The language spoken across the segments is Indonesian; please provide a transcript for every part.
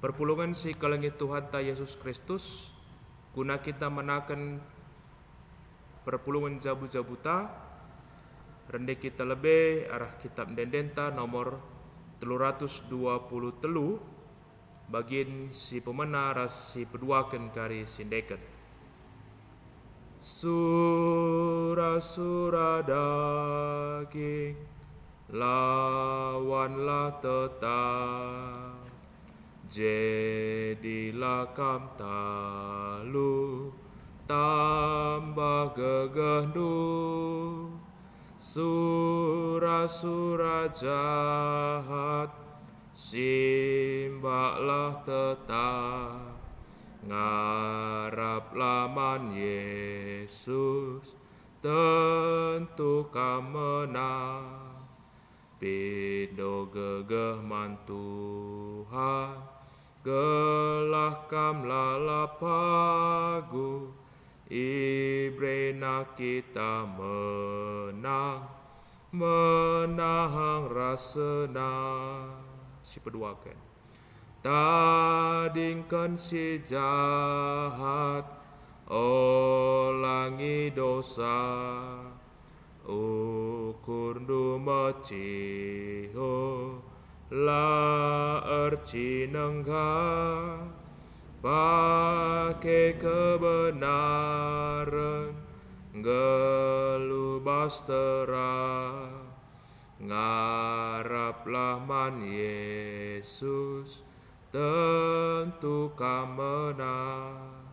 Perpulungan si kalangit Tuhan ta Yesus Kristus, guna kita menakan perpulungan jabu-jabu ta, rende kita lebih arah kitab dendenta nomor 323 bagian si pemena ras si peduakan kari sindekan. Sura-sura daging lawanlah tetap, jadilah kam talu tambah gegehnu, sura-sura jahat simbaklah tetap, ngarap laman Yesus tentu kam menang. Pindo gegeh man Tuhan, gelah kam lalapagu, ibrena kita menang, menahang rasena. Si peduakan. Tadingkan si jahat, olangi dosa, ukur du maciho, la erci nengga, pakai kebenaran, gelubas terang, ngaraplah man Yesus, tentu kam menang.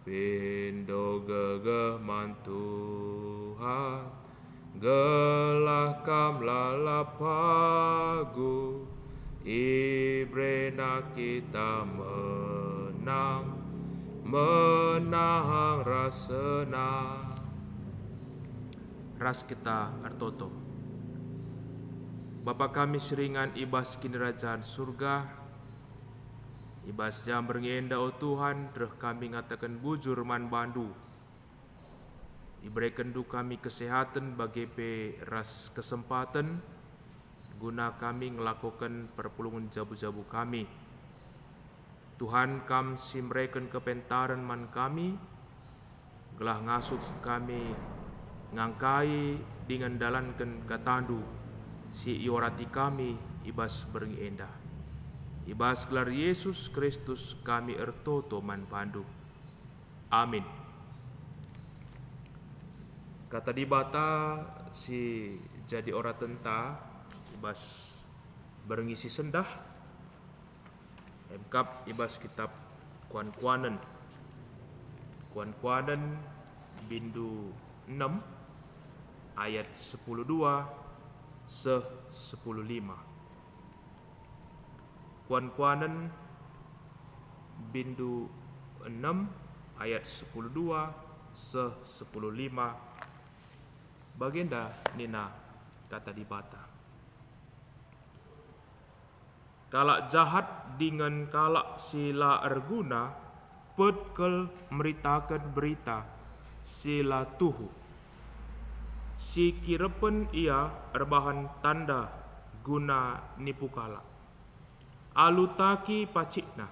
Pindo gegeh man Tuhan, gelah kam lalapagu, ibrena kita menang, menahang rasena. Ras kita artoto. Bapa kami seringan ibas kinderajaan surga, ibas jam berngenda o Tuhan, dreh kami ngatakan bujur man bandu. Iberikan du kami kesehatan bagi pe ras kesempatan, guna kami ngelakukan perpulungan jabu-jabu kami. Tuhan kam simreken kepentaran man kami, gelah ngasup kami ngangkai dengan dalankan katandu, si iorati kami ibas berngenda. Ibas gelar Yesus Kristus kami ertoto man pandu. Amin. Kata dibata si jadi ora tenta ibas berngisi sendah. Emkap ibas kitab kuan-kuanen. Kuan-kuanen bindu 6 ayat 12 se 15. Kuan-kuanen bindu 6 ayat 12 se 15. Bagenda nina kata dibata. Kalak jahat dengan kalak sila erguna, petkel meritakan berita sila tuhu. Si kirepen ia erbahan tanda guna nipu kalak. Alutaki pacikna,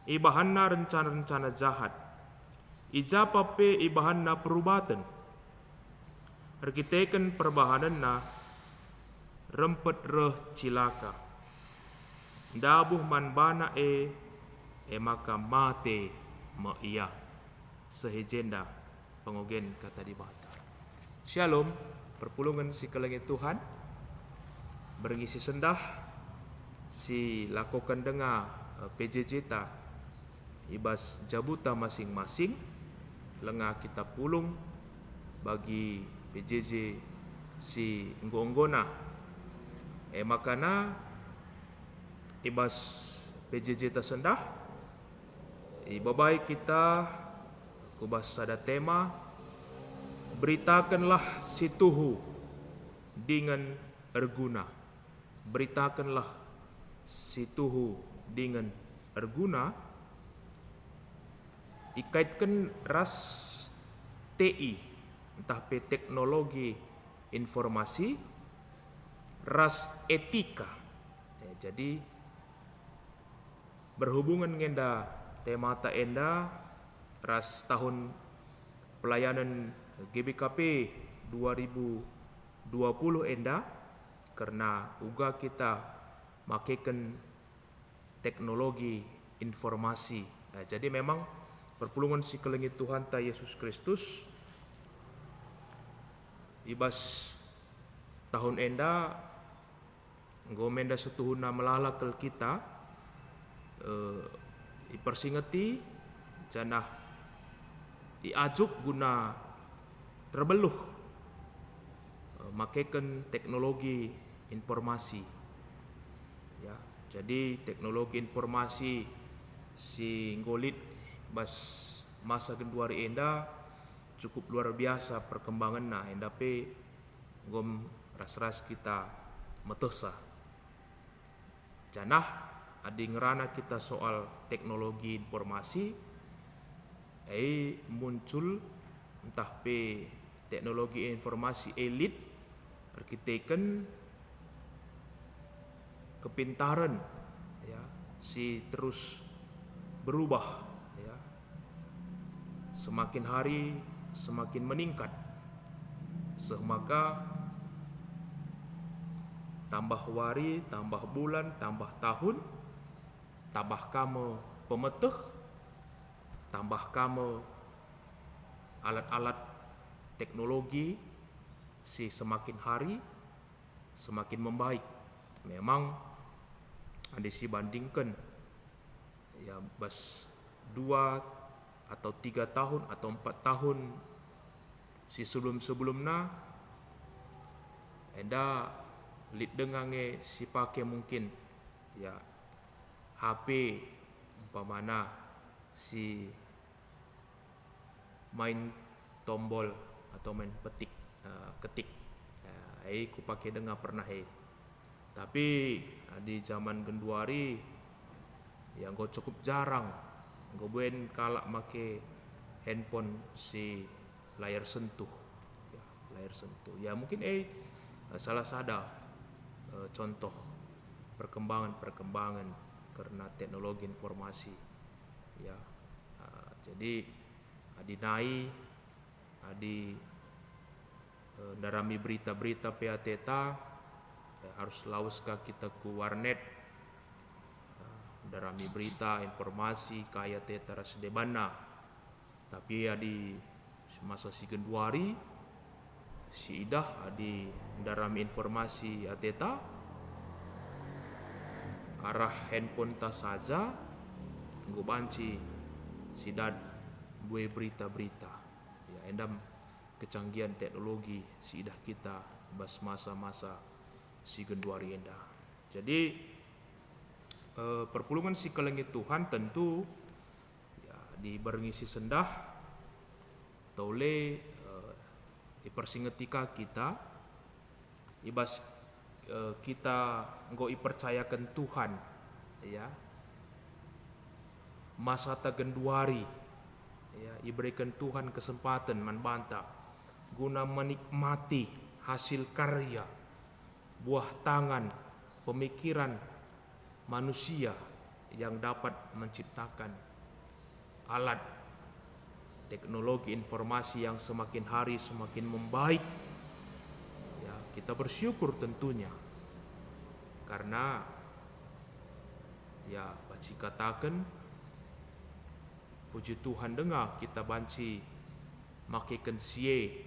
ibahanna rencana-rencana jahat, ijapape ibahanna perubatan, rekiteken perbahananna rempet reh cilaka, dabuh man bana maka mate me iya, sehejenda pengogen kata dibata. Shalom, perpulungan si kelengit Tuhan, berngisi sendah, si lakukan dengar PJJ ta ibas jabuta masing-masing, lengah kita pulung bagi PJJ si nggonggona makana ibas PJJ tersendah ibabai kita kubas sada tema, beritakanlah si tuhu dengan erguna. Beritakanlah si tuhu dengan erguna, ikaitkan ras TI, entah pe teknologi informasi, ras etika. Jadi Berhubungan ngenda tema ta enda ras tahun pelayanan GBKP 2020 enda, karena uga kita makaikan teknologi informasi. Nah, jadi memang perpulungan si kelengit Tuhan ta Yesus Kristus ibas tahun enda ngomenda setuhuna melala kel kita ipersingeti janah diajuk guna terbeluh makaikan teknologi informasi ya. Jadi teknologi informasi si ngolit bas masa genduari enda cukup luar biasa perkembangan na enda pe gom ras-ras kita metesa janah adi ngerana kita soal teknologi informasi muncul entah pe teknologi informasi elit arkiteken kepintaran ya si terus berubah ya, semakin hari semakin meningkat, semaka tambah hari tambah bulan tambah tahun tambah kamu pemeteh, tambah kamu alat-alat teknologi si semakin hari semakin membaik. Memang ada si bandingkan ya bas 2 atau 3 tahun atau 4 tahun si sebelum-sebelumnya enda lid dengange si pakai mungkin ya HP umpamana si main tombol atau main ketik ku pakai dengar pernah tapi di zaman genduari yang gue cukup jarang gue buen kalak make handphone si layar sentuh ya mungkin salah sada contoh perkembangan karena teknologi informasi ya. Jadi adinai adi darami berita-berita PATeta ya, harus lauskah kita ku warnet darami berita informasi kaya teta rasdebana. Tapi adi masa si genduari si idah adi darami informasi ateta arah handphone ta saja nggo banci sidad bue berita-berita ya endam kecanggihan teknologi si idah kita bas masa-masa si genduari enda. Jadi perpulungan si kelengit Tuhan tentu ya dibarengi si sendah tole ipersingetika kita ibas kita nggo ipercayakan Tuhan ya masa ta genduari ya iberikan Tuhan kesempatan manbanta guna menikmati hasil karya buah tangan pemikiran manusia yang dapat menciptakan alat teknologi informasi yang semakin hari semakin membaik ya, kita bersyukur tentunya karena ya baci katakan puji Tuhan dengar kita banci makaikan sie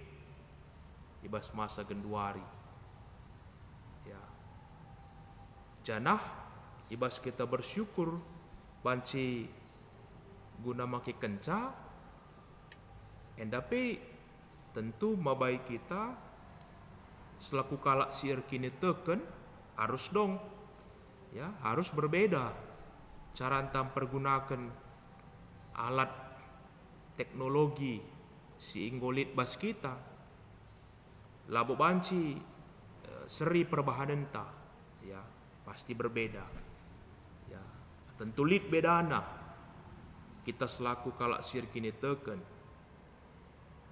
ibas masa genduari ya janah ibas kita bersyukur banci guna make kenca endapi tentu mabai kita selaku kalak sier kini teken harus dong ya harus berbeda cara antam pergunakan alat teknologi si inggolit bas kita labo banci seri perbahanan ta ya pasti berbeda ya tentu lit bedana kita selaku kalak sier kini teken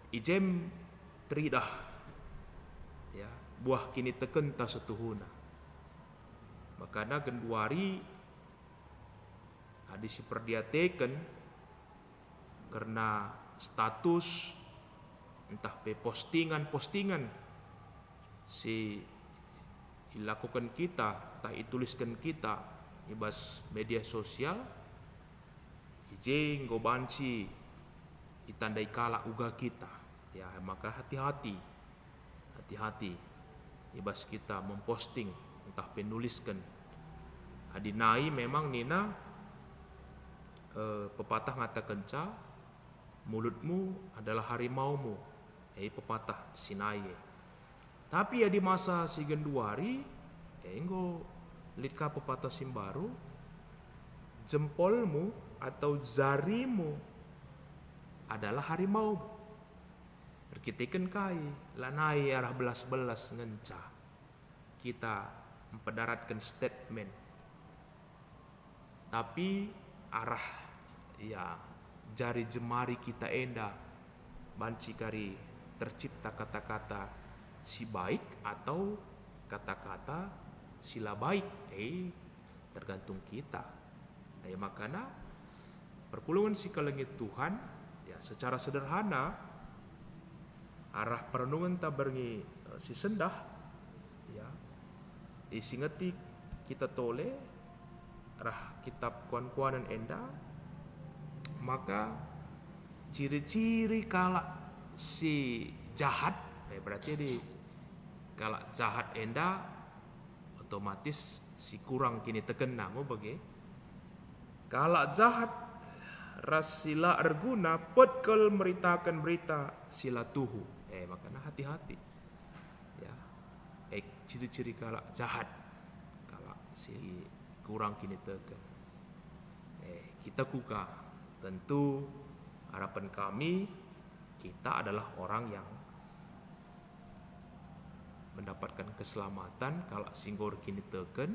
ijem tridah ya buah kini teken ta setuhuna makana genduari adi si perdiateken karena status entah pe postingan si dilakukan kita, entah ituliskan kita ibas media sosial, ijeng go banci itandai kala uga kita. Ya, maka hati-hati ibas kita memposting entah penuliskan. Adinai memang nina pepatah ngata kenca, mulutmu adalah harimaumu. Pepatah sinaye. Tapi ya di masa si genduari, enggo litka pepatah simbaru, jempolmu atau jarimu adalah harimau. Berkitikan kai, lanai arah belas-belas ngenca. Kita mempedaratkan statement. Tapi arah ya jari jemari kita enda banci kari tercipta kata-kata si baik atau kata-kata sila baik, tergantung kita. Makanya perpulungan si kalengit Tuhan ya secara sederhana arah perenungan tabergi si sendah ya isi ngetik kita tole arah kitab kuan-kuanan enda, maka ciri-ciri kala si jahat berarti di kala jahat enda otomatis si kurang kini terkena mau bagi kala jahat rasila erguna petkel meritakan berita sila tuhu. Makanya hati-hati ya. Ciri-ciri kala jahat kala si kurang kini teken. Kita kuka tentu harapan kami kita adalah orang yang mendapatkan keselamatan kalau singgor kini teken.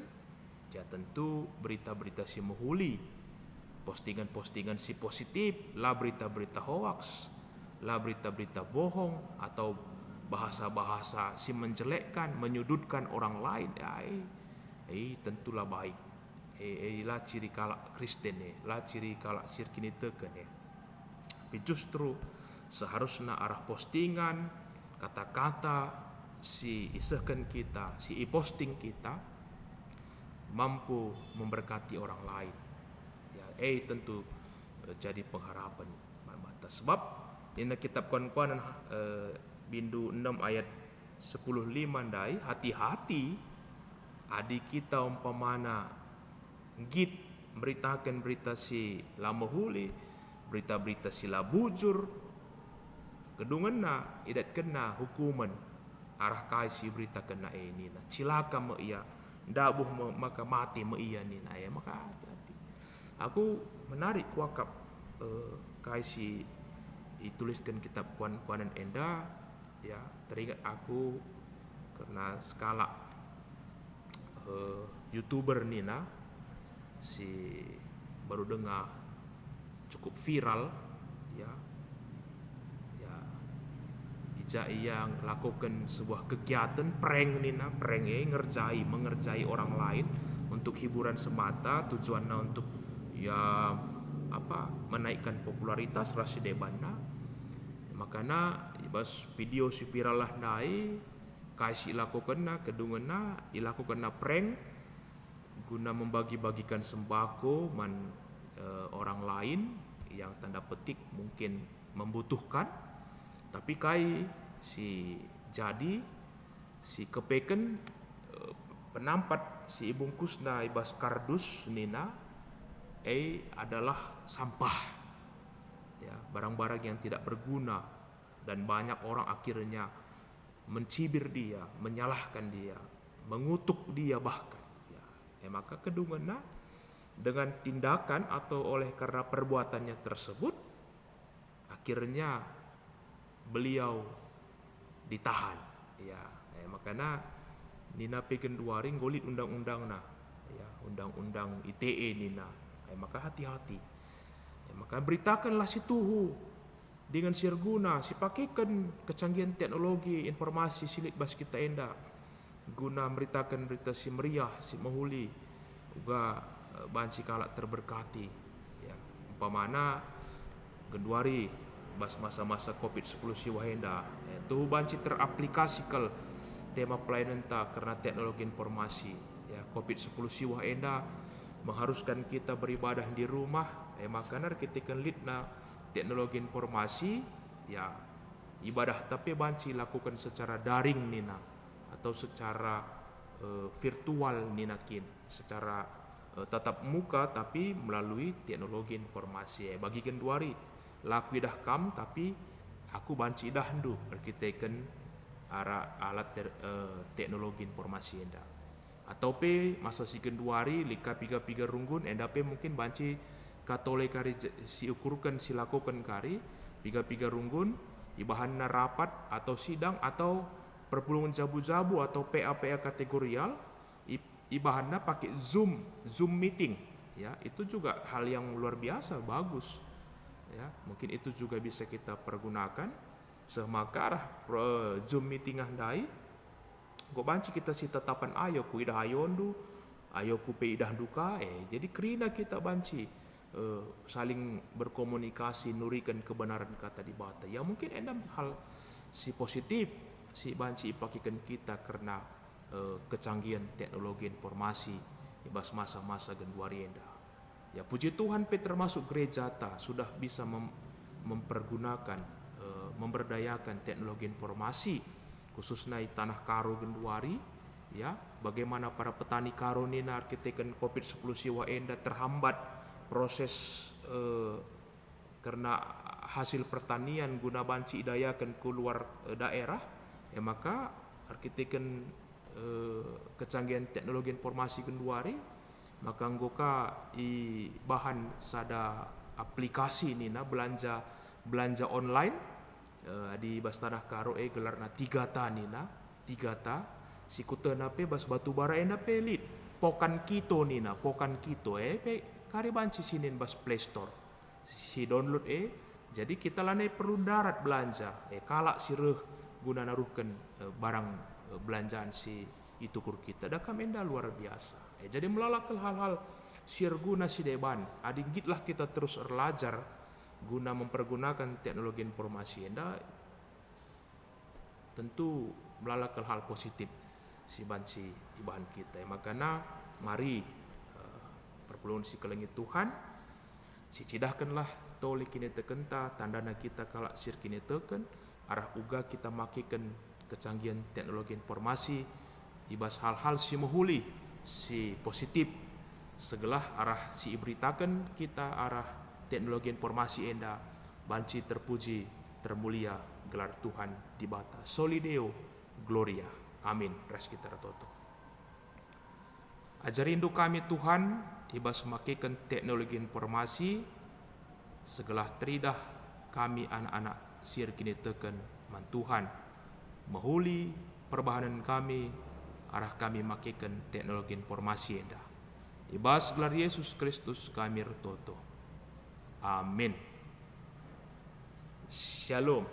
Ya tentu berita-berita si menghuli, postingan-postingan si positif, lah berita-berita hoax, lah berita-berita bohong atau bahasa-bahasa si menjelekkan, menyudutkan orang lain. Tentulah baik. Lah ciri kala Kristen lah ciri kala sirkini teken Tapi justru seharusnya arah postingan, kata-kata si isahkan kita, si posting kita mampu memberkati orang lain. Ya, tentu jadi pengharapan mata. Sebab ini kitab kuan-kuanan bindu 6 ayat 10:5 dai, hati-hati adik kita umpamana git beritakan berita si lamahuli, berita-berita si labujur, kedunganna idat kena hukuman arah kasih berita kena ini nah cilaka me iya dabuh maka mati me iya ni nah ya maka hati-hati. Aku menarik wakap kasih dituliskan kitab kuan-kuanan enda ya, teringat aku karena skala YouTuber Nina si baru dengar cukup viral ya ija yang lakukan sebuah kegiatan prank Nina, mengerjai orang lain untuk hiburan semata, tujuannya untuk ya menaikkan popularitas rasi debana. Makanya ibas video si viral lah naik kasih lakukan kedunganna ilakukan prank guna membagi-bagikan sembako orang lain yang tanda petik mungkin membutuhkan, tapi kai si jadi si kepeken penampat si ibungkusna ibas kardus nina adalah sampah ya, barang-barang yang tidak berguna, dan banyak orang akhirnya mencibir dia, menyalahkan dia, mengutuk dia bahkan ya, maka kedunganna dengan tindakan atau oleh karena perbuatannya tersebut akhirnya beliau ditahan ya, makanya nina peken duaring golit undang-undang ya, undang-undang ITE nina maka hati-hati ya, maka beritakanlah si tuhu dengan sirguna si pakaikan kecanggihan teknologi informasi silik bas kita enda guna memberitakan berita si meriah si mahuli uga banci kalak terberkati umpamana genduari bas masa-masa COVID-10 siwahenda itu banci teraplikasikan tema pelayanan ta karena teknologi informasi ya. COVID-10 siwahenda mengharuskan kita beribadah di rumah makanya kita kan lidna teknologi informasi ya ibadah tapi banci lakukan secara daring nina atau secara virtual ninakin secara tatap muka tapi melalui teknologi informasi bagi genduari laku dah kam tapi aku banci dah ndu berkitakan alat teknologi informasi enda atau pe masa si genduari lika piga runggun enda pe mungkin banci katole kari si ukurkan si lakukan kari piga runggun ibahanna rapat atau sidang atau perpulungan jabu-jabu atau PA kategorial ibahanna pakai Zoom meeting ya. Itu juga hal yang luar biasa bagus ya. Mungkin itu juga bisa kita pergunakan semakarah Zoom meeting handai go banci kita si tetapan ayo ku idah ayondu ayo ku pe idah duka jadi kerina kita banci saling berkomunikasi nurikan kebenaran kata di bata ya. Mungkin endam hal si positif si banci ipakikan kita karena kecanggihan teknologi informasi ibas masa-masa genduari enda ya. Puji Tuhan pe termasuk gereja ta sudah bisa mempergunakan memberdayakan teknologi informasi khususnya di tanah karo genduari ya. Bagaimana para petani karo nina arkitekan COVID-10 siwa enda terhambat proses karena hasil pertanian guna banci idayakan keluar daerah ya. Maka arkitekan kecanggihan teknologi informasi genduari maka anggoka i bahan sada aplikasi nina belanja online di bas tanah karo gelarna 3ta nina 3ta si kutena pe bas batu bara ena pelit pokan kito nina pokan kito pe kari banci sinin bas Play Store si download jadi kita lanai perlu darat belanja kalak sireh guna naruhkan barang belanjaan si itu kur kita dah kamenda luar biasa jadi melalakal hal-hal sir guna si deban adinggitlah kita terus belajar guna mempergunakan teknologi informasi enda tentu melalakal hal positif si banci ibahan kita makanya mari perpulungan si kelengi Tuhan si cidahkanlah toli kini tekenta tandana kita kalak sir kini teken arah uga kita makikan kecanggihan teknologi informasi ibas hal-hal si mahuli si positif segelah arah si iberitakan kita arah teknologi informasi enda banci terpuji termulia gelar Tuhan di bata soli Deo Gloria amin. Res kita ratoto ajarindu kami Tuhan ibas makikan teknologi informasi segelah teridah kami anak-anak sir kini teken man Tuhan mahuli perbahanan kami arah kami makikan teknologi informasi enda ibas gelar Yesus Kristus kami retoto amin. Shalom.